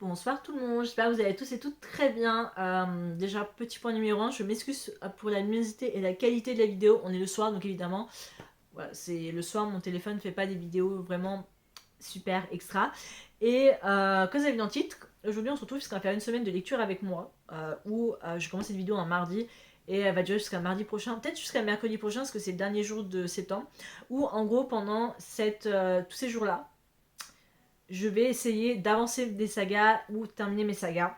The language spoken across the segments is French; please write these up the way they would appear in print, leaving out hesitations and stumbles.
bonsoir tout le monde, j'espère que vous allez tous et toutes très bien. Déjà, petit point numéro 1, je m'excuse pour la luminosité et la qualité de la vidéo. On est le soir, donc évidemment, voilà, c'est le soir, mon téléphone ne fait pas des vidéos vraiment super extra. Et comme vous avez vu dans le titre, aujourd'hui on se retrouve puisqu'on va faire une semaine de lecture avec moi, où je commence cette vidéo un mardi et elle va durer jusqu'à mardi prochain, peut-être jusqu'à mercredi prochain parce que c'est le dernier jour de septembre, où en gros pendant tous ces jours-là, je vais essayer d'avancer des sagas ou terminer mes sagas.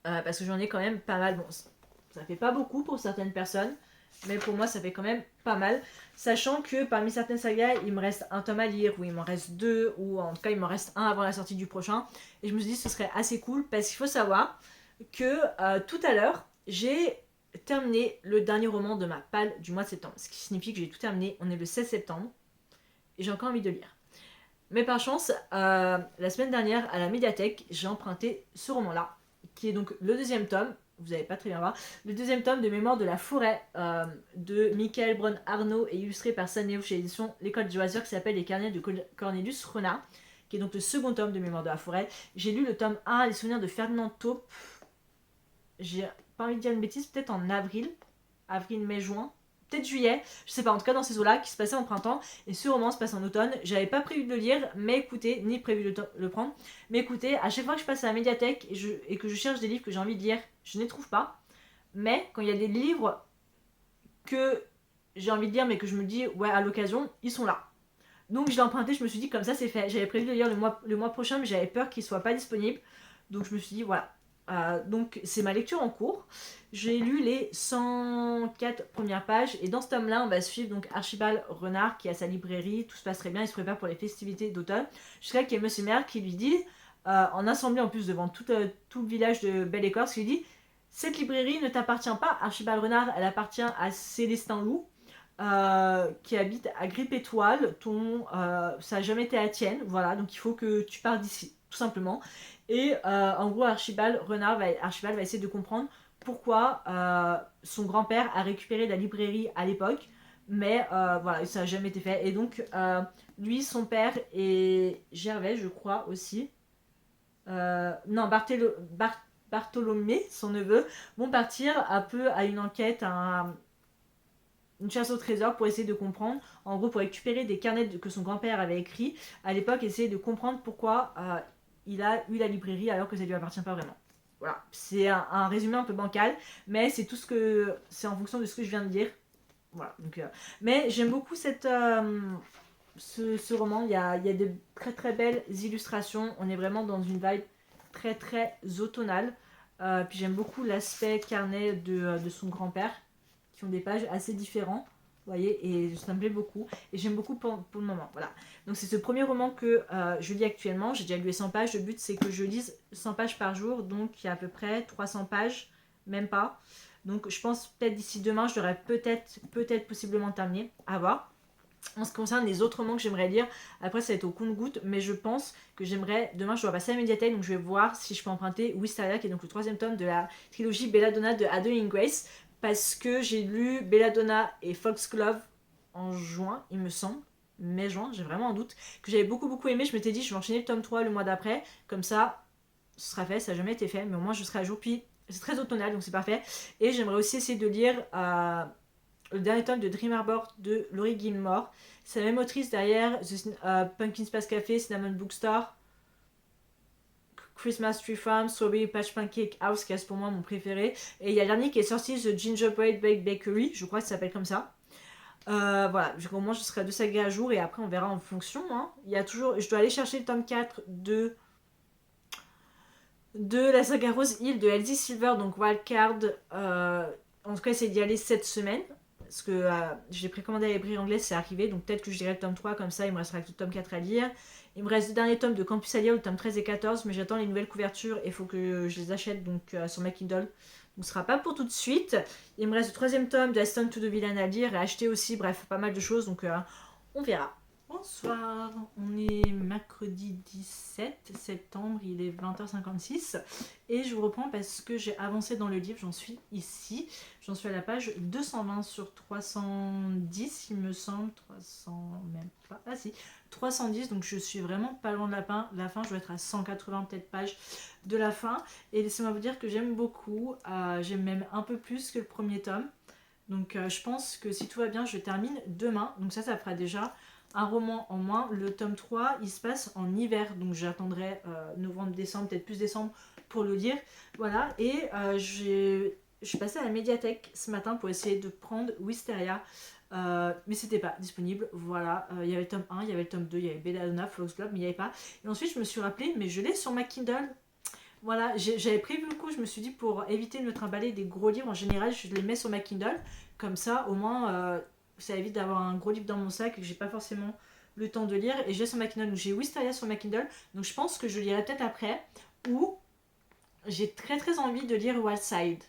Parce que j'en ai quand même pas mal. Bon, ça fait pas beaucoup pour certaines personnes, mais pour moi ça fait quand même pas mal. Sachant que parmi certaines sagas, il me reste un tome à lire, ou il m'en reste deux, ou en tout cas il m'en reste un avant la sortie du prochain. Et je me suis dit que ce serait assez cool, parce qu'il faut savoir que tout à l'heure, j'ai terminé le dernier roman de ma palle du mois de septembre. Ce qui signifie que j'ai tout terminé, on est le 16 septembre, et j'ai encore envie de lire. Mais par chance, la semaine dernière, à la médiathèque, j'ai emprunté ce roman-là, qui est donc le deuxième tome, vous n'allez pas très bien voir, le deuxième tome de Mémoire de la forêt de Michael Braun Arnaud et illustré par Saneo chez l'édition L'École du Loisir, qui s'appelle Les Carnets de Cornelius Renard, qui est donc le second tome de Mémoire de la forêt. J'ai lu le tome 1, Les souvenirs de Ferdinand Taupe, j'ai pas envie de dire une bêtise, peut-être en avril, mai, juin, peut-être juillet, je sais pas, en tout cas dans ces eaux-là, qui se passaient en printemps, et ce roman se passe en automne. J'avais pas prévu de le lire, mais écoutez, ni prévu de le prendre, mais écoutez, à chaque fois que je passe à la médiathèque et que je cherche des livres que j'ai envie de lire, je ne les trouve pas, mais quand il y a des livres que j'ai envie de lire, mais que je me dis, ouais, à l'occasion, ils sont là. Donc je l'ai emprunté, je me suis dit, comme ça c'est fait. J'avais prévu de le lire le mois prochain, mais j'avais peur qu'il soit pas disponible, donc je me suis dit, voilà. Donc c'est ma lecture en cours. J'ai lu les 104 premières pages et dans ce tome-là, on va suivre donc Archibald Renard qui a sa librairie, tout se passe très bien, il se prépare pour les festivités d'automne, jusqu'à qu'il y ait Monsieur Maire qui lui dit, en assemblée en plus devant tout le village de Belle-Écorce, qui lui dit, cette librairie ne t'appartient pas, Archibald Renard, elle appartient à Célestin Loup, qui habite à Grippe-Étoile, ça n'a jamais été la tienne, voilà, donc il faut que tu pars d'ici, tout simplement. Et en gros, Archibald va essayer de comprendre pourquoi son grand-père a récupéré la librairie à l'époque, mais voilà, ça n'a jamais été fait. Et donc, lui, son père et Gervais, je crois aussi, non, Bartholomé, son neveu, vont partir un peu à une enquête, une chasse au trésor pour essayer de comprendre, en gros pour récupérer des carnets que son grand-père avait écrits à l'époque, essayer de comprendre pourquoi il a eu la librairie alors que ça lui appartient pas vraiment. Voilà, c'est un résumé un peu bancal, mais c'est tout ce que c'est en fonction de ce que je viens de dire. Voilà, donc, mais j'aime beaucoup ce roman, il y a de très très belles illustrations, on est vraiment dans une vibe très très automnale. Puis j'aime beaucoup l'aspect carnet de son grand-père, qui ont des pages assez différentes, vous voyez, et ça me plaît beaucoup. Et j'aime beaucoup pour le moment, voilà. Donc c'est ce premier roman que je lis actuellement, j'ai déjà lu les 100 pages, le but c'est que je lise 100 pages par jour, donc il y a à peu près 300 pages, même pas. Donc je pense peut-être d'ici demain, je l'aurai peut-être possiblement terminé, à voir. En ce qui concerne les autres romans que j'aimerais lire, après ça va être au compte-gouttes, mais je pense que j'aimerais, demain je dois passer à la médiathèque, donc je vais voir si je peux emprunter Wisteria, qui est donc le troisième tome de la trilogie Belladonna de Adeline Grace, parce que j'ai lu Belladonna et Foxglove en juin, il me semble, mai-juin, j'ai vraiment un doute, que j'avais beaucoup aimé. Je m'étais dit je vais enchaîner le tome 3 le mois d'après, comme ça ce sera fait, ça n'a jamais été fait, mais au moins je serai à jour, puis c'est très automnal, donc c'est parfait. Et j'aimerais aussi essayer de lire le dernier tome de Dream Harbor de Laurie Gilmore. C'est la même autrice derrière Pumpkin Spice Café, Cinnamon Bookstore, Christmas Tree Farm, Strawberry Patch Pancake House, qui est pour moi mon préféré. Et il y a le dernier qui est sorti, The Gingerbread Baked Bakery, je crois que ça s'appelle comme ça. Voilà, au moins je serai à 2 sagas à jour et après on verra en fonction. Hein. Il y a toujours, je dois aller chercher le tome 4 de la saga Rose Hill de Elsie Silver, donc Wildcard. En tout cas, c'est d'y aller cette semaine. Parce que je l'ai précommandé à la librairie anglaise, c'est arrivé. Donc peut-être que je dirai le tome 3, comme ça il me restera que le tome 4 à lire. Il me reste 2 derniers tomes de Campus à lire, le tome 13 et 14. Mais j'attends les nouvelles couvertures et il faut que je les achète donc, sur ma Kindle. Donc ce sera pas pour tout de suite. Il me reste le 3e tome de Aston to the Villain à lire et à acheter aussi. Bref, pas mal de choses. Donc on verra. Bonsoir, on est mercredi 17 septembre, il est 20h56 et je vous reprends parce que j'ai avancé dans le livre, j'en suis ici, j'en suis à la page 220 sur 310 il me semble, 300 même pas, ah si, 310, donc je suis vraiment pas loin de la fin, je vais être à 180 peut-être pages de la fin et laissez-moi vous dire que j'aime beaucoup, j'aime même un peu plus que le premier tome. Donc je pense que si tout va bien, je termine demain. Donc ça fera déjà un roman en moins. Le tome 3, il se passe en hiver. Donc j'attendrai novembre, décembre, peut-être plus décembre pour le lire. Voilà. Et je suis passée à la médiathèque ce matin pour essayer de prendre Wisteria. Mais c'était pas disponible. Voilà. Il y avait le tome 1, il y avait le tome 2, il y avait Belladonna, Foxglove, mais il n'y avait pas. Et ensuite, je me suis rappelé, mais je l'ai sur ma Kindle. Voilà, j'avais prévu le coup, je me suis dit pour éviter de me trimballer des gros livres, en général je les mets sur ma Kindle, comme ça au moins ça évite d'avoir un gros livre dans mon sac et que j'ai pas forcément le temps de lire, et j'ai sur ma Kindle, donc j'ai Wisteria sur ma Kindle, donc je pense que je lirai peut-être après, ou j'ai très très envie de lire Wildside.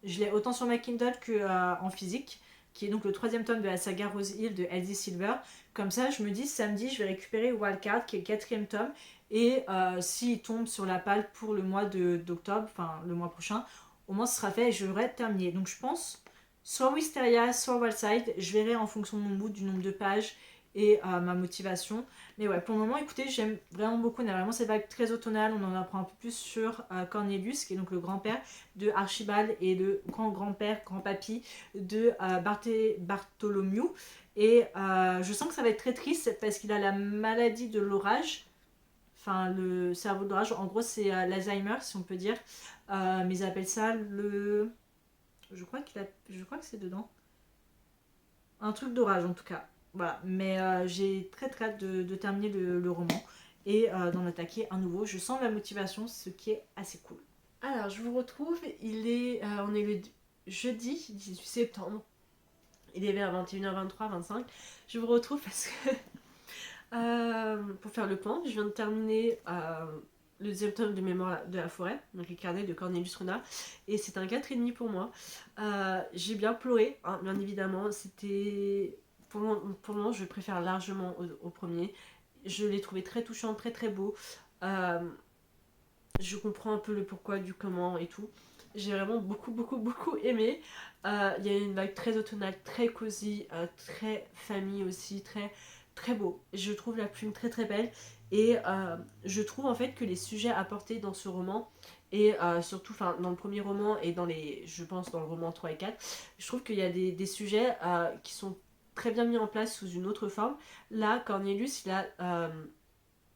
Je l'ai autant sur ma Kindle que en physique, qui est donc le troisième tome de la saga Rose Hill de Elsie Silver. Comme ça, je me dis samedi, je vais récupérer Wildcard, qui est le quatrième tome, et s'il tombe sur la palle pour le mois d'octobre, enfin le mois prochain, au moins ce sera fait et je l'aurai terminé. Donc je pense soit Wisteria, soit Wildside. Je verrai en fonction de mon mood, du nombre de pages et ma motivation. Mais ouais, pour le moment, écoutez, j'aime vraiment beaucoup. On a vraiment cette vague très automnale. On en apprend un peu plus sur Cornelius, qui est donc le grand-père de Archibald et le grand-grand-père, grand-papy de Bartholomew. Et je sens que ça va être très triste parce qu'il a la maladie de l'orage. Enfin, le cerveau de l'orage. En gros, c'est l'Alzheimer, si on peut dire. Mais ils appellent ça le... Je crois que c'est dedans. Un truc d'orage, en tout cas. Voilà, mais j'ai très très hâte de terminer le roman et d'en attaquer un nouveau. Je sens la motivation, ce qui est assez cool. Alors, je vous retrouve, on est le jeudi 18 septembre. Il est vers 21h23, 25. Je vous retrouve parce que pour faire le point, je viens de terminer le deuxième tome de Mémoire de la forêt, donc les carnets de Cornelius Renard, et c'est un 4,5 pour moi. J'ai bien pleuré, hein, bien évidemment. C'était pour le moment, je préfère largement au premier. Je l'ai trouvé très touchant, très très beau. Je comprends un peu le pourquoi, du comment et tout. J'ai vraiment beaucoup beaucoup beaucoup aimé. Il y a une vague très automnale, très cosy, très famille aussi, très très beau. Je trouve la plume très très belle et je trouve en fait que les sujets apportés dans ce roman et surtout dans le premier roman et je pense dans le roman 3 et 4, je trouve qu'il y a des sujets qui sont très bien mis en place sous une autre forme. Là, Cornelius, il a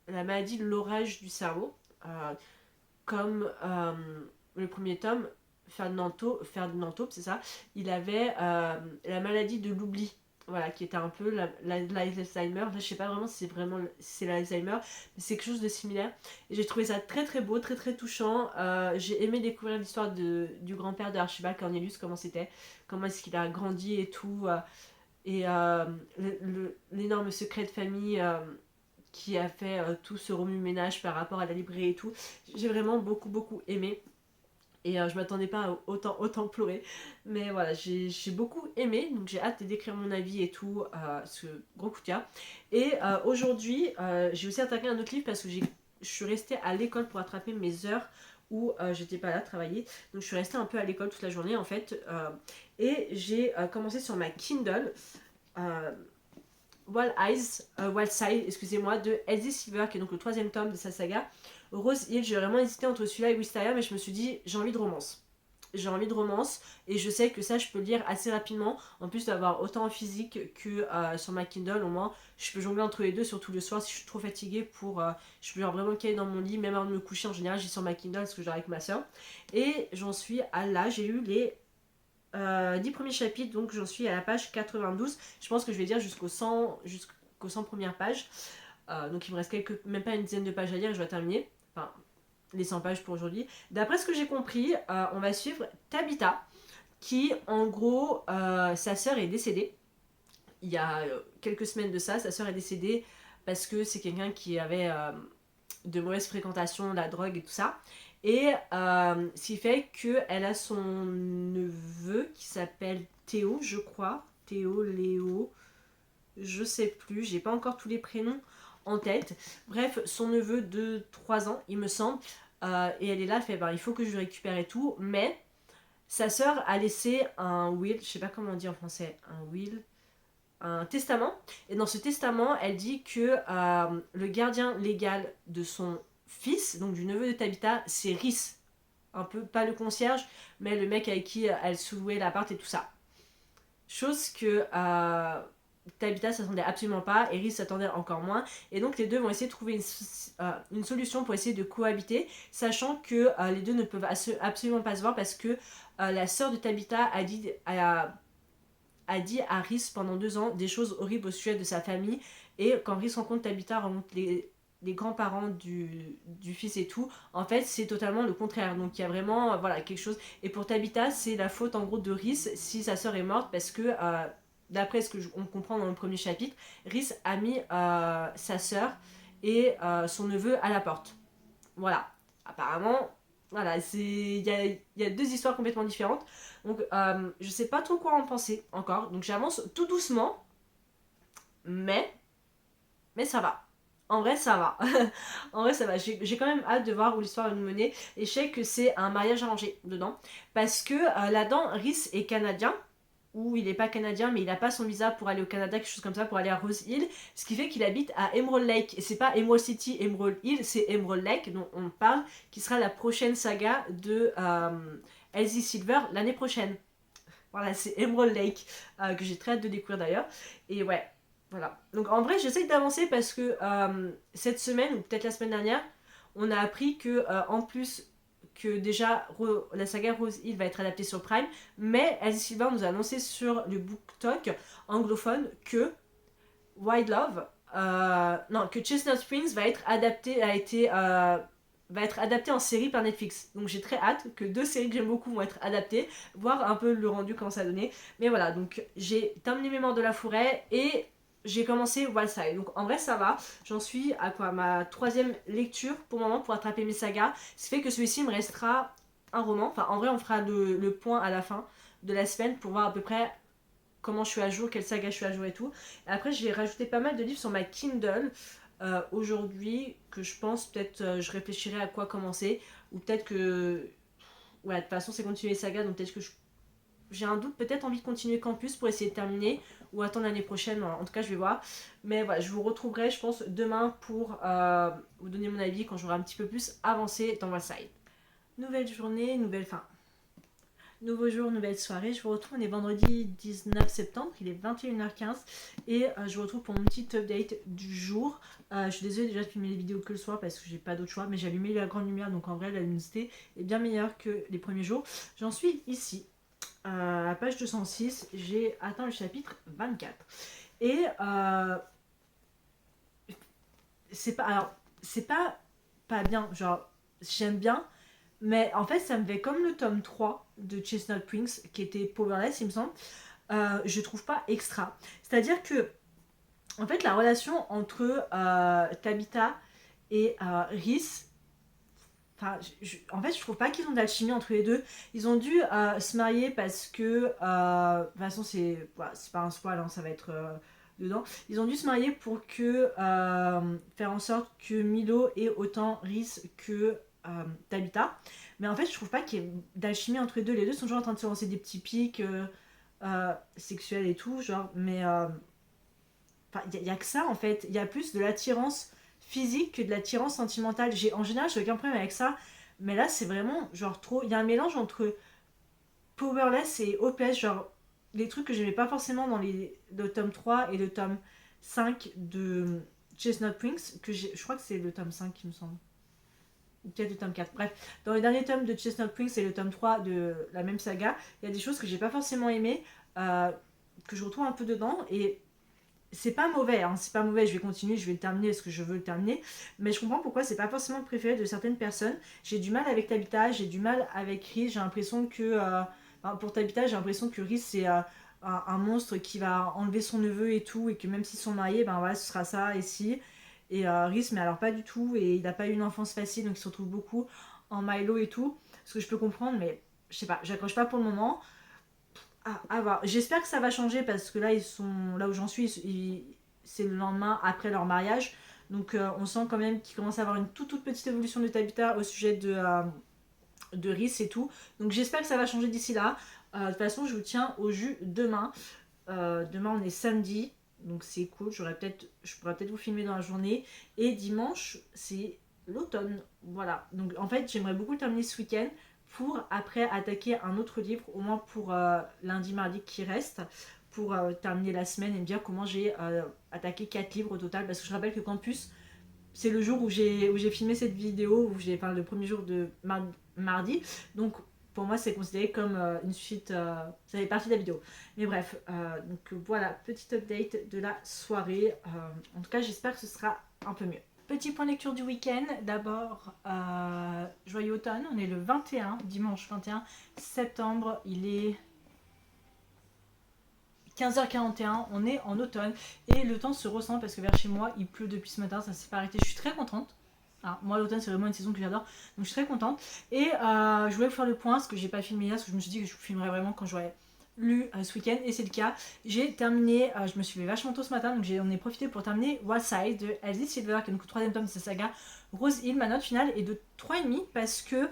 la maladie de l'orage du cerveau. Comme le premier tome, Ferdinand Taube, c'est ça, il avait la maladie de l'oubli, voilà, qui était un peu l'Alzheimer. Là, je sais pas vraiment si c'est l'Alzheimer, mais c'est quelque chose de similaire. Et j'ai trouvé ça très très beau, très très touchant. J'ai aimé découvrir l'histoire du grand-père de Archibald Cornelius, comment est-ce qu'il a grandi et tout, et l'énorme secret de famille. Qui a fait tout ce remue-ménage par rapport à la librairie et tout. J'ai vraiment beaucoup beaucoup aimé. Et je m'attendais pas à autant pleurer. Mais voilà, j'ai beaucoup aimé. Donc j'ai hâte d'écrire mon avis et tout. Ce gros coup de cœur. Et aujourd'hui, j'ai aussi attaqué un autre livre parce que je suis restée à l'école pour attraper mes heures où j'étais pas là travailler. Donc je suis restée un peu à l'école toute la journée en fait. Et j'ai commencé sur ma Kindle. Wildside, excusez-moi, de Elsie Silver, qui est donc le troisième tome de sa saga. Rose Hill, j'ai vraiment hésité entre celui-là et Wisteria, mais je me suis dit, j'ai envie de romance. J'ai envie de romance, et je sais que ça, je peux le lire assez rapidement. En plus d'avoir autant en physique que sur ma Kindle, au moins, je peux jongler entre les deux, surtout le soir si je suis trop fatiguée je peux vraiment me caler dans mon lit, même avant de me coucher. En général, j'ai sur ma Kindle parce que j'ai avec ma soeur. Et j'en suis à là, j'ai lu les 10 premiers chapitres, donc j'en suis à la page 92. Je pense que je vais dire jusqu'aux 100 premières pages. Donc il me reste même pas une dizaine de pages à lire et je vais terminer. Enfin, les 100 pages pour aujourd'hui. D'après ce que j'ai compris, on va suivre Tabitha, qui en gros, sa sœur est décédée. Il y a quelques semaines de ça, sa sœur est décédée parce que c'est quelqu'un qui avait de mauvaises fréquentations, la drogue et tout ça. Et ce qui fait qu'elle a son neveu qui s'appelle Théo, je crois. Théo, Léo, je sais plus, j'ai pas encore tous les prénoms en tête. Bref, son neveu de 3 ans, il me semble, et elle est là, elle fait il faut que je le récupère et tout, mais sa sœur a laissé un will, je sais pas comment on dit en français, un will, un testament, et dans ce testament, elle dit que le gardien légal de son fils, donc du neveu de Tabitha, c'est Rhys, un peu, pas le concierge, mais le mec avec qui elle sous-louait l'appart et tout ça. Chose que Tabitha s'attendait absolument pas, et Rhys s'attendait encore moins. Et donc les deux vont essayer de trouver une solution pour essayer de cohabiter, sachant que les deux ne peuvent absolument pas se voir parce que la sœur de Tabitha a dit à Rhys pendant 2 ans des choses horribles au sujet de sa famille. Et quand Rhys rencontre Tabitha, rencontre les grands-parents du fils et tout, en fait c'est totalement le contraire. Donc il y a vraiment voilà, quelque chose. Et pour Tabitha, c'est la faute en gros de Rhys si sa sœur est morte parce que d'après ce qu'on comprend dans le premier chapitre, Rhys a mis sa sœur et son neveu à la porte. Voilà. Apparemment, voilà, il y a 2 histoires complètement différentes. Donc, je sais pas trop quoi en penser encore. Donc, j'avance tout doucement, mais, mais ça va. En vrai, ça va. En vrai, ça va. J'ai quand même hâte de voir où l'histoire va nous mener. Et je sais que c'est un mariage arrangé dedans. Parce que là-dedans, Rhys est canadien. Ou il n'est pas canadien, mais il n'a pas son visa pour aller au Canada, quelque chose comme ça, pour aller à Rose Hill. Ce qui fait qu'il habite à Emerald Lake. Et c'est pas Emerald City, Emerald Hill, c'est Emerald Lake dont on parle, qui sera la prochaine saga de Elsie Silver l'année prochaine. Voilà, c'est Emerald Lake, que j'ai très hâte de découvrir d'ailleurs. Et ouais, voilà. Donc en vrai, j'essaie d'avancer parce que cette semaine, ou peut-être la semaine dernière, on a appris que en plus que déjà la saga Rose Hill va être adaptée sur Prime, mais Elsie Silver nous a annoncé sur le Book Talk anglophone que Wild Love, non, que Chestnut Springs va être adapté, va être adapté en série par Netflix. Donc j'ai très hâte que 2 séries que j'aime beaucoup vont être adaptées, voir un peu le rendu comment ça a donné. Mais voilà, donc j'ai terminé Mémoire de la forêt et j'ai commencé Wildside. Donc en vrai ça va, j'en suis à quoi, ma 3e lecture pour le moment pour attraper mes sagas. Ce qui fait que celui-ci me restera un roman. Enfin en vrai on fera le point à la fin de la semaine pour voir à peu près comment je suis à jour, quelle saga je suis à jour et tout. Et après, j'ai rajouté pas mal de livres sur ma Kindle aujourd'hui, que je pense peut-être je réfléchirai à quoi commencer. Ou peut-être que. Ouais, de toute façon, c'est continuer les sagas, donc peut-être que j'ai un doute, peut-être envie de continuer Campus pour essayer de terminer, ou attendre l'année prochaine, en tout cas, je vais voir. Mais voilà, je vous retrouverai, je pense, demain pour vous donner mon avis quand j'aurai un petit peu plus avancé dans ma side. Nouvelle journée, nouvelle fin. Nouveau jour, nouvelle soirée. Je vous retrouve, on est vendredi 19 septembre, il est 21h15 et je vous retrouve pour mon petit update du jour. Je suis désolée déjà de filmer les vidéos que le soir parce que j'ai pas d'autre choix, mais j'ai allumé la grande lumière donc en vrai la luminosité est bien meilleure que les premiers jours. J'en suis ici, à la page 206, j'ai atteint le chapitre 24 et c'est pas bien, genre j'aime bien. Mais en fait, ça me fait comme le tome 3 de Chestnut Prince, qui était Powerless, il me semble. Je trouve pas extra. C'est-à-dire que, en fait, la relation entre Tabitha et Rhys, en fait, je trouve pas qu'ils ont d'alchimie entre les deux. Ils ont dû se marier parce que, de toute façon, c'est pas un spoil, hein, ça va être dedans. Ils ont dû se marier pour que faire en sorte que Milo ait autant Rhys que Tabitha. Mais en fait, je trouve pas qu'il y ait d'alchimie entre les deux. Les deux sont toujours en train de se lancer des petits pics sexuels et tout, genre. Mais il y a que ça en fait. Il y a plus de l'attirance physique que de l'attirance sentimentale. En général, j'ai aucun problème avec ça. Mais là, c'est vraiment genre trop. Il y a un mélange entre Powerless et OPS, genre les trucs que j'aimais pas forcément dans le tome 3 et le tome 5 de Chestnut Prince, je crois que c'est le tome 5 qui me semble. Ou peut-être le tome 4. Bref, dans les derniers tomes de Chestnut Prince et le tome 3 de la même saga, il y a des choses que j'ai pas forcément aimées, que je retrouve un peu dedans. Et c'est pas mauvais, hein, c'est pas mauvais, je vais continuer, je vais le terminer parce que je veux le terminer, mais je comprends pourquoi c'est pas forcément le préféré de certaines personnes. J'ai du mal avec Tabitha, j'ai du mal avec Rhys, j'ai l'impression que pour Tabitha, j'ai l'impression que Rhys c'est un monstre qui va enlever son neveu et tout, et que même s'ils sont mariés, ben voilà, ce sera ça et si. Et Rhys, mais alors pas du tout, et il a pas eu une enfance facile, donc il se retrouve beaucoup en Milo et tout, ce que je peux comprendre, mais je sais pas, j'accroche pas pour le moment. à voir. J'espère que ça va changer parce que là, là où j'en suis, c'est le lendemain après leur mariage. Donc on sent quand même qu'ils commencent à avoir une toute petite évolution de Tabitha au sujet de Rhys et tout. Donc j'espère que ça va changer d'ici là. De toute façon, je vous tiens au jus demain. Demain, on est samedi. Donc c'est cool. Je pourrais peut-être vous filmer dans la journée. Et dimanche, c'est l'automne. Voilà. Donc en fait, j'aimerais beaucoup terminer ce week-end pour après attaquer un autre livre, au moins pour lundi, mardi qui reste, pour terminer la semaine et me dire comment j'ai attaqué 4 livres au total. Parce que je rappelle que Campus, c'est le jour où j'ai filmé cette vidéo, enfin le premier jour de mardi. Donc pour moi, c'est considéré comme une suite, ça fait partie de la vidéo. Mais bref, donc voilà, petite update de la soirée. En tout cas, j'espère que ce sera un peu mieux. Petit point lecture du week-end. D'abord, Joyeux automne. On est le 21, dimanche 21 septembre. Il est 15h41, on est en automne et le temps se ressent parce que vers chez moi il pleut depuis ce matin, ça s'est pas arrêté, je suis très contente. Moi l'automne c'est vraiment une saison que j'adore, donc je suis très contente. Et je voulais vous faire le point, parce que j'ai pas filmé hier, parce que je me suis dit que je vous filmerais vraiment quand j'aurais lu ce week-end, et c'est le cas. J'ai terminé, je me suis levé vachement tôt ce matin, donc on est profité pour terminer Wild Side de Elsie Silver, qui est donc le 3ème tome de sa saga Rose Hill. Ma note finale est de 3,5 parce que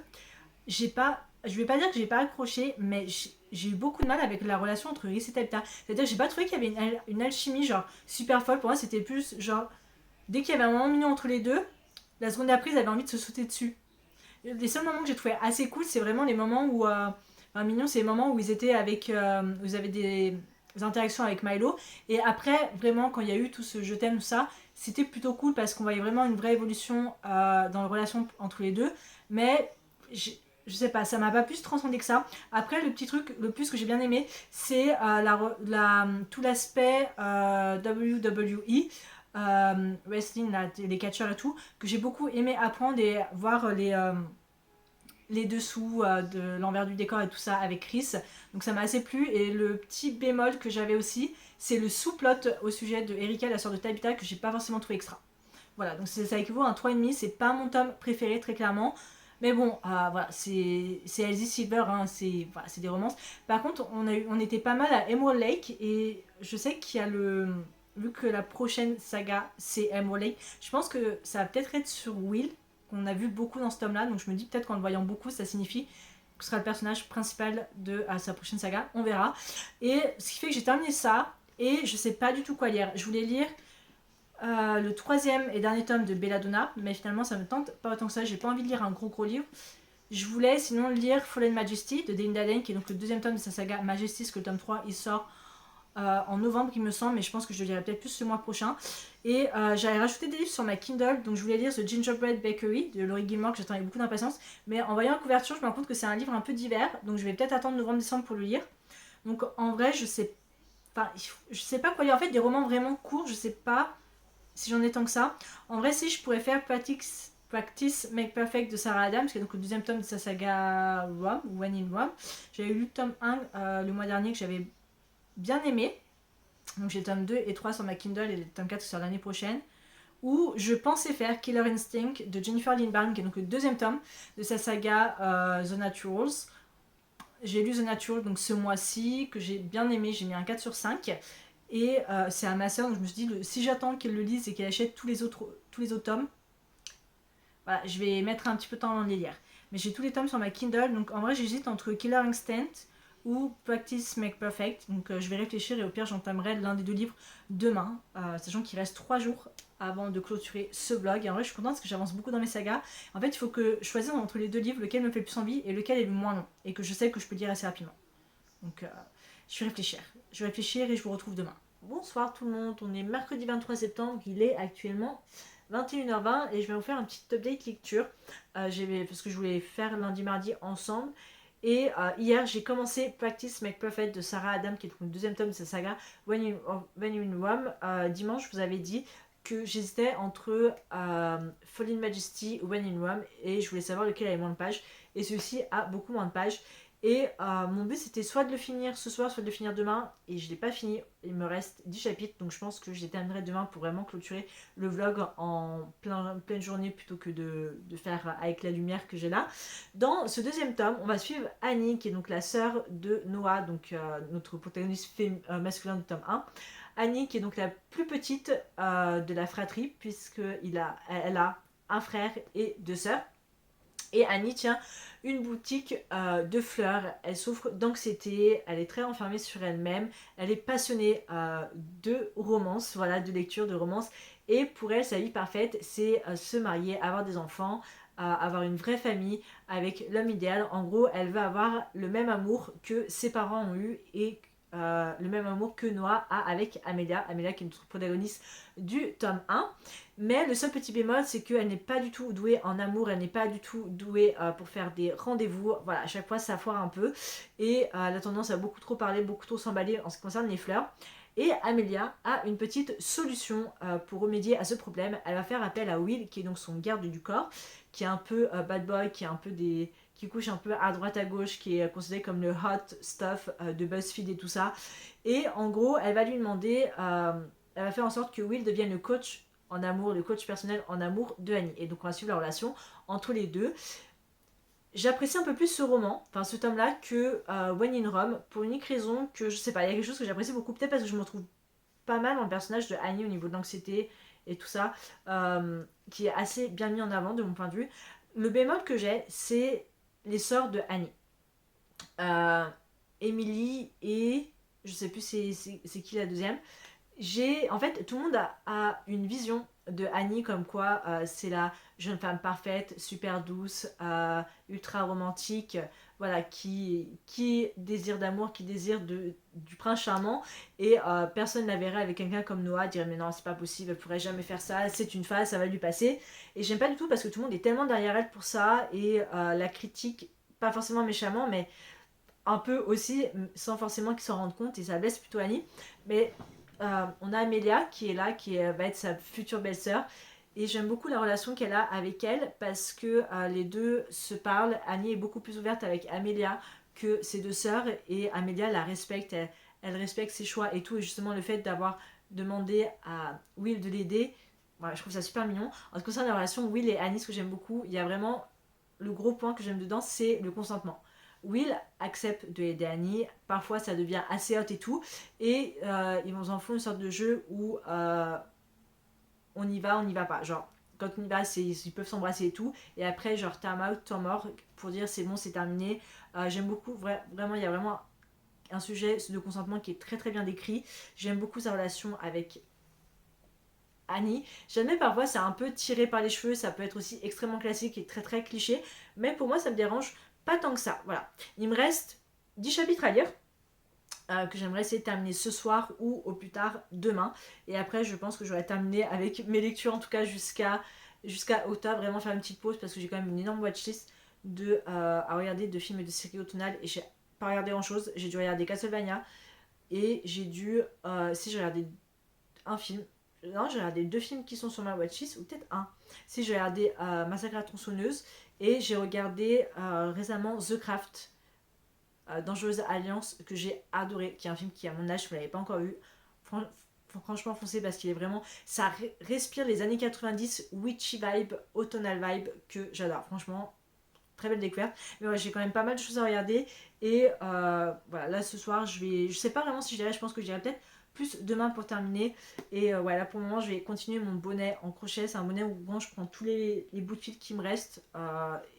je vais pas dire que j'ai pas accroché, mais j'ai eu beaucoup de mal avec la relation entre Rhys et Tabitha. C'est-à-dire que j'ai pas trouvé qu'il y avait une alchimie genre super folle. Pour moi, c'était plus genre dès qu'il y avait un moment mignon entre les deux, la seconde d'après, ils avaient envie de se sauter dessus. Les seuls moments que j'ai trouvé assez cool, c'est vraiment les moments où mignon, c'est les moments où ils étaient avec, où ils avaient des interactions avec Milo. Et après, vraiment, quand il y a eu tout ce je t'aime, tout ça, c'était plutôt cool parce qu'on voyait vraiment une vraie évolution dans la relation entre les deux. Mais je sais pas, ça m'a pas plus transcendé que ça. Après, le petit truc, le plus que j'ai bien aimé, c'est tout l'aspect WWE, wrestling, les catcheurs et tout, que j'ai beaucoup aimé apprendre et voir les dessous de l'envers du décor et tout ça avec Chris. Donc ça m'a assez plu. Et le petit bémol que j'avais aussi, c'est le sous-plot au sujet de Erika, la sœur de Tabitha, que j'ai pas forcément trouvé extra. Voilà, donc ça équivaut à un 3,5, c'est pas mon tome préféré très clairement. Mais bon, voilà, c'est Elsie Silver, hein, c'est des romances. Par contre, on était pas mal à Emerald Lake, et je sais qu'il y a vu que la prochaine saga c'est Emerald Lake, je pense que ça va peut-être être sur Will, qu'on a vu beaucoup dans ce tome-là, donc je me dis peut-être qu'en le voyant beaucoup, ça signifie que ce sera le personnage principal de sa prochaine saga, on verra. Et ce qui fait que j'ai terminé ça, et je sais pas du tout quoi lire. Je voulais lire le 3ème et dernier tome de Belladonna, mais finalement ça me tente pas autant que ça, j'ai pas envie de lire un gros livre. Je voulais sinon lire Fallen Majesty de Dalinda Lane, qui est donc le 2ème tome de sa saga Majesty, parce que le tome 3 il sort en novembre il me semble, mais je pense que je le lirai peut-être plus le mois prochain. Et j'avais rajouté des livres sur ma Kindle, donc je voulais lire The Gingerbread Bakery de Laurie Gilmore, que j'attends avec beaucoup d'impatience, mais en voyant la couverture je me rends compte que c'est un livre un peu divers, donc je vais peut-être attendre novembre-décembre pour le lire. Donc en vrai je sais pas quoi lire, en fait des romans vraiment courts, je sais pas si j'en ai tant que ça. En vrai, si je pourrais faire Practice Make Perfect de Sarah Adams, qui est donc le 2ème tome de sa saga Rome, When in Rome. J'avais lu le tome 1 le mois dernier que j'avais bien aimé. Donc j'ai le tome 2 et 3 sur ma Kindle et le tome 4 sur l'année prochaine. Où je pensais faire Killer Instinct de Jennifer Lynn Barnes, qui est donc le 2ème tome de sa saga The Naturals. J'ai lu The Natural donc ce mois-ci, que j'ai bien aimé, j'ai mis un 4 sur 5. Et c'est à ma soeur, donc je me suis dit, si j'attends qu'elle le lise et qu'elle achète tous les autres tomes, voilà, je vais mettre un petit peu de temps avant de les lire. Mais j'ai tous les tomes sur ma Kindle, donc en vrai j'hésite entre Killer Instinct ou Practice Make Perfect. Donc je vais réfléchir et au pire j'entamerai l'un des 2 livres demain, sachant qu'il reste 3 jours avant de clôturer ce vlog. Et en vrai je suis contente parce que j'avance beaucoup dans mes sagas. En fait il faut que je choisisse entre les 2 livres lequel me fait le plus envie et lequel est le moins long. Et que je sais que je peux lire assez rapidement. Donc je vais réfléchir. Et je vous retrouve demain. Bonsoir tout le monde, on est mercredi 23 septembre, il est actuellement 21h20 et je vais vous faire un petit update lecture parce que je voulais faire lundi mardi ensemble. Et hier j'ai commencé Practice Make Perfect de Sarah Adam, qui est le 2ème tome de sa saga When in Rome. Dimanche je vous avais dit que j'hésitais entre Fallen Majesty ou When in Rome, et je voulais savoir lequel avait moins de pages, et celui-ci a beaucoup moins de pages. Et mon but c'était soit de le finir ce soir, soit de le finir demain. Et je l'ai pas fini, il me reste 10 chapitres. Donc je pense que je les terminerai demain pour vraiment clôturer le vlog en pleine journée plutôt que de faire avec la lumière que j'ai là. Dans ce deuxième tome, on va suivre Annie qui est donc la sœur de Noah, donc notre protagoniste masculin du tome 1. Annie qui est donc la plus petite de la fratrie puisqu'elle a un frère et 2 sœurs. Et Annie tient une boutique de fleurs. Elle souffre d'anxiété, elle est très enfermée sur elle-même, elle est passionnée de romance, voilà, de lecture, de romance. Et pour elle, sa vie parfaite, c'est se marier, avoir des enfants, avoir une vraie famille avec l'homme idéal. En gros, elle veut avoir le même amour que ses parents ont eu et le même amour que Noah a avec Amelia. Amelia qui est notre protagoniste du tome 1. Mais le seul petit bémol, c'est qu'elle n'est pas du tout douée en amour, elle n'est pas du tout douée pour faire des rendez-vous. Voilà, à chaque fois ça foire un peu. Et elle a tendance à beaucoup trop parler, beaucoup trop s'emballer en ce qui concerne les fleurs. Et Amelia a une petite solution pour remédier à ce problème. Elle va faire appel à Will, qui est donc son garde du corps, qui est un peu bad boy, qui couche un peu à droite à gauche, qui est considéré comme le hot stuff de BuzzFeed et tout ça. Et en gros, elle va lui demander, elle va faire en sorte que Will devienne le coach en amour, le coach personnel en amour de Annie. Et donc on va suivre la relation entre les deux. J'apprécie un peu plus ce roman, enfin ce tome-là, que When in Rome, pour une unique raison que je sais pas, il y a quelque chose que j'apprécie beaucoup, peut-être parce que je me retrouve pas mal dans le personnage de Annie au niveau de l'anxiété et tout ça, qui est assez bien mis en avant de mon point de vue. Le bémol que j'ai, c'est les sœurs de Annie. Emily et je sais plus c'est qui la deuxième. En fait, tout le monde a une vision de Annie comme quoi c'est la jeune femme parfaite, super douce, ultra romantique, voilà, qui désire d'amour, qui désire du prince charmant. Et personne ne la verrait avec quelqu'un comme Noah, dirait mais non, c'est pas possible, elle pourrait jamais faire ça, c'est une phase, ça va lui passer. Et j'aime pas du tout parce que tout le monde est tellement derrière elle pour ça et la critique, pas forcément méchamment, mais un peu aussi, sans forcément qu'ils s'en rendent compte, et ça blesse plutôt Annie. Mais on a Amelia qui est là, va être sa future belle-sœur. Et j'aime beaucoup la relation qu'elle a avec elle parce que les deux se parlent. Annie est beaucoup plus ouverte avec Amelia que ses deux sœurs et Amelia la respecte. Elle respecte ses choix et tout. Et justement, le fait d'avoir demandé à Will de l'aider, voilà, je trouve ça super mignon. En ce qui concerne la relation Will et Annie, ce que j'aime beaucoup, il y a vraiment le gros point que j'aime dedans, c'est le consentement. Will accepte de aider Annie, parfois ça devient assez hot et tout, et ils en font une sorte de jeu où on y va pas. Genre, quand on y va, ils peuvent s'embrasser et tout, et après, genre, time out, temps mort, pour dire c'est bon, c'est terminé. J'aime beaucoup, vraiment, il y a vraiment un sujet de consentement qui est très très bien décrit. J'aime beaucoup sa relation avec Annie. J'admets parfois c'est un peu tiré par les cheveux, ça peut être aussi extrêmement classique et très très cliché, mais pour moi ça me dérange pas tant que ça. Voilà. Il me reste 10 chapitres à lire que j'aimerais essayer de terminer ce soir ou au plus tard demain. Et après je pense que j'aurai terminé avec mes lectures en tout cas jusqu'à octobre, vraiment faire une petite pause parce que j'ai quand même une énorme watchlist à regarder de films et de séries automnales et j'ai pas regardé grand chose. J'ai dû regarder Castlevania et j'ai dû, si j'ai regardé un film, non, j'ai regardé 2 films qui sont sur ma watchlist, ou peut-être un. Si j'ai regardé Massacre à la tronçonneuse, et j'ai regardé récemment The Craft, Dangereuse Alliance, que j'ai adoré, qui est un film qui à mon âge je ne l'avais pas encore vu. Franchement foncé parce qu'il est vraiment, ça respire les années 90, witchy vibe, automnal vibe, que j'adore. Franchement, très belle découverte. Mais ouais, j'ai quand même pas mal de choses à regarder. Et voilà, là ce soir, je sais pas vraiment si je dirais, je pense que je dirais peut-être plus demain pour terminer. Et voilà, pour le moment, je vais continuer mon bonnet en crochet. C'est un bonnet où bon, je prends tous les bouts de fil qui me restent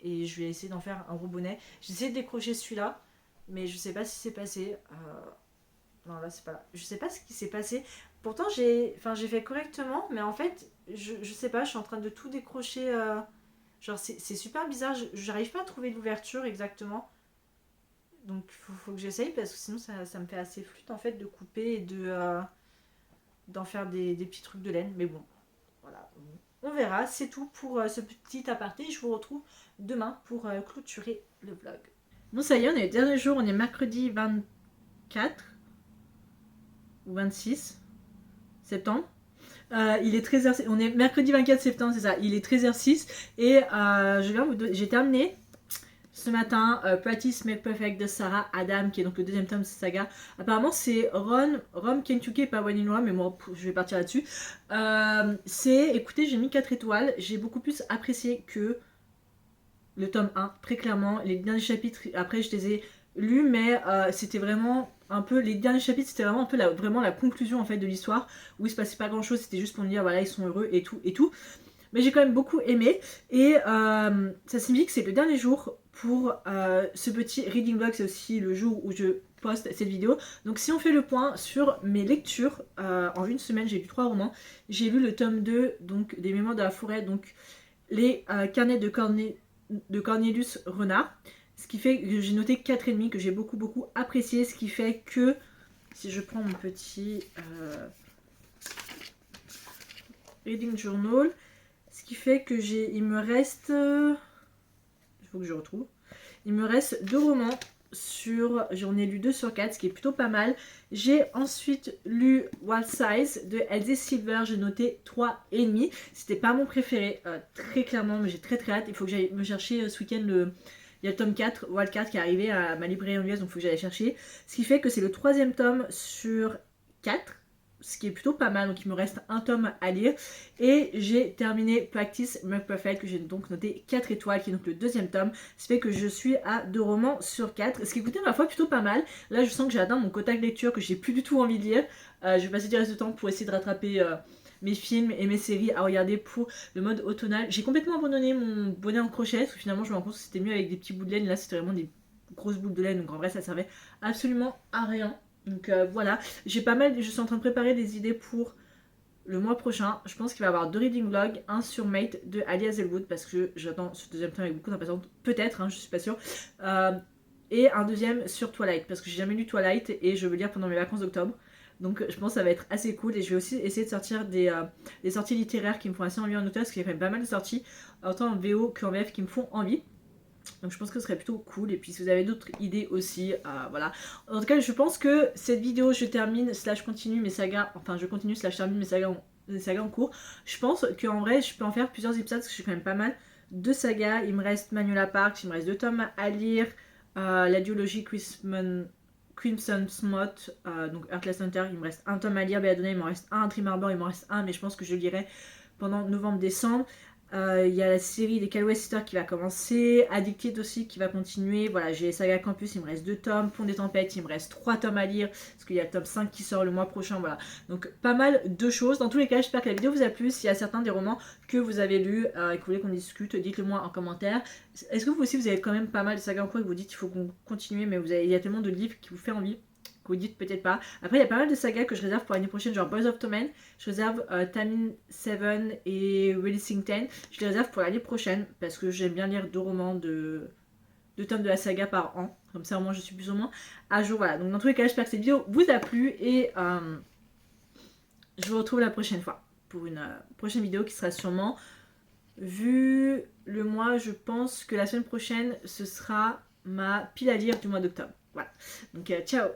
et je vais essayer d'en faire un gros bonnet. J'ai essayé de décrocher celui-là, mais je sais pas si c'est passé. Non, là, c'est pas là. Je sais pas ce qui s'est passé. Pourtant, j'ai fait correctement, mais en fait, je sais pas, je suis en train de tout décrocher. Genre, c'est super bizarre. J'arrive pas à trouver l'ouverture exactement. Donc faut que j'essaye parce que sinon ça me fait assez flûte en fait de couper et d'en faire des petits trucs de laine. Mais bon, voilà. On verra. C'est tout pour ce petit aparté. Je vous retrouve demain pour clôturer le vlog. Bon ça y est, on est le dernier jour. On est mercredi 24 ou 26 septembre. Il est 13h06. On est mercredi 24 septembre, c'est ça. Il est 13h06 et j'ai terminé ce matin, Practice Make Perfect de Sarah Adam, qui est donc le deuxième tome de cette saga. Apparemment, c'est Rom Kentucky et pas One in Rome, mais moi, je vais partir là-dessus. Écoutez, j'ai mis 4 étoiles. J'ai beaucoup plus apprécié que le tome 1, très clairement. Les derniers chapitres, après, je les ai lus, mais c'était vraiment un peu... Les derniers chapitres, c'était vraiment un peu vraiment la conclusion, en fait, de l'histoire, où il se passait pas grand-chose. C'était juste pour me dire, voilà, ils sont heureux et tout, et tout. Mais j'ai quand même beaucoup aimé. Et ça signifie que c'est le dernier jour pour ce petit reading vlog. C'est aussi le jour où je poste cette vidéo. Donc si on fait le point sur mes lectures, en une semaine j'ai lu 3 romans. J'ai lu le tome 2 donc, des Mémoires de la forêt, donc les carnets de Cornelius Renard. Ce qui fait que j'ai noté 4,5, que j'ai beaucoup apprécié. Ce qui fait que, si je prends mon petit reading journal... Ce qui fait que il me reste... Il faut que je retrouve. Il me reste 2 romans j'en ai lu 2 sur 4, ce qui est plutôt pas mal. J'ai ensuite lu Wild Size de Elsie Silver, j'ai noté 3,5. C'était pas mon préféré, très clairement, mais j'ai très hâte. Il faut que j'aille me chercher ce week-end il y a le tome 4, Wild 4, qui est arrivé à ma librairie anglaise, donc il faut que j'aille chercher. Ce qui fait que c'est le 3e tome sur 4. Ce qui est plutôt pas mal, donc il me reste un tome à lire. Et j'ai terminé Practice Make Perfect, que j'ai donc noté 4 étoiles, qui est donc le 2e tome. Ce qui fait que je suis à 2 romans sur 4, ce qui écoutait ma foi plutôt pas mal. Là je sens que j'ai atteint mon quota de lecture, que j'ai plus du tout envie de lire. Je vais passer du reste de temps pour essayer de rattraper mes films et mes séries à regarder pour le mode automnal. J'ai complètement abandonné mon bonnet en crochet, parce que finalement je me rends compte que c'était mieux avec des petits bouts de laine. Là c'était vraiment des grosses boules de laine, donc en vrai ça servait absolument à rien. Donc voilà, je suis en train de préparer des idées pour le mois prochain. Je pense qu'il va y avoir 2 reading vlogs, un sur Mate de Ali Hazelwood, parce que j'attends ce deuxième tome avec beaucoup d'impatience, peut-être, hein, je suis pas sûre. Et un deuxième sur Twilight, parce que j'ai jamais lu Twilight et je veux lire pendant mes vacances d'octobre. Donc je pense que ça va être assez cool, et je vais aussi essayer de sortir des sorties littéraires qui me font assez envie en automne, parce qu'il y a quand même pas mal de sorties, autant en VO qu'en VF, qui me font envie. Donc je pense que ce serait plutôt cool. Et puis si vous avez d'autres idées aussi, voilà. En tout cas, je pense que cette vidéo, je termine / continue mes sagas. Enfin, je continue / termine mes sagas en cours. Je pense qu'en vrai, je peux en faire plusieurs épisodes, parce que j'ai quand même pas mal de sagas. Il me reste Manuela Parks, il me reste 2 tomes à lire. La duologie Crimson Smut, donc Heartless Hunter, il me reste 1 tome à lire. Belladonna, il m'en reste 1. Dream Harbor, il m'en reste 1, mais je pense que je le lirai pendant novembre-décembre. Il y a la série des Calloway Sisters qui va commencer, Addicted aussi qui va continuer. Voilà, j'ai Saga Campus, il me reste 2 tomes, Pont des Tempêtes, il me reste 3 tomes à lire, parce qu'il y a le tome 5 qui sort le mois prochain. Voilà, donc pas mal de choses. Dans tous les cas, j'espère que la vidéo vous a plu. S'il y a certains des romans que vous avez lus et que vous voulez qu'on discute, dites-le moi en commentaire. Est-ce que vous aussi vous avez quand même pas mal de sagas en cours et que vous dites qu'il faut qu'on continue, mais il y a tellement de livres qui vous fait envie, vous dites peut-être pas. Après il y a pas mal de sagas que je réserve pour l'année prochaine, genre Boys of Tommen, je réserve Tamlin 7 et Releasing 10, je les réserve pour l'année prochaine parce que j'aime bien lire 2 romans de 2 tomes de la saga par an, comme ça au moins je suis plus ou moins à jour. Voilà, donc dans tous les cas j'espère que cette vidéo vous a plu et je vous retrouve la prochaine fois pour une prochaine vidéo qui sera sûrement, vu le mois, je pense que la semaine prochaine ce sera ma pile à lire du mois d'octobre. Voilà, donc ciao.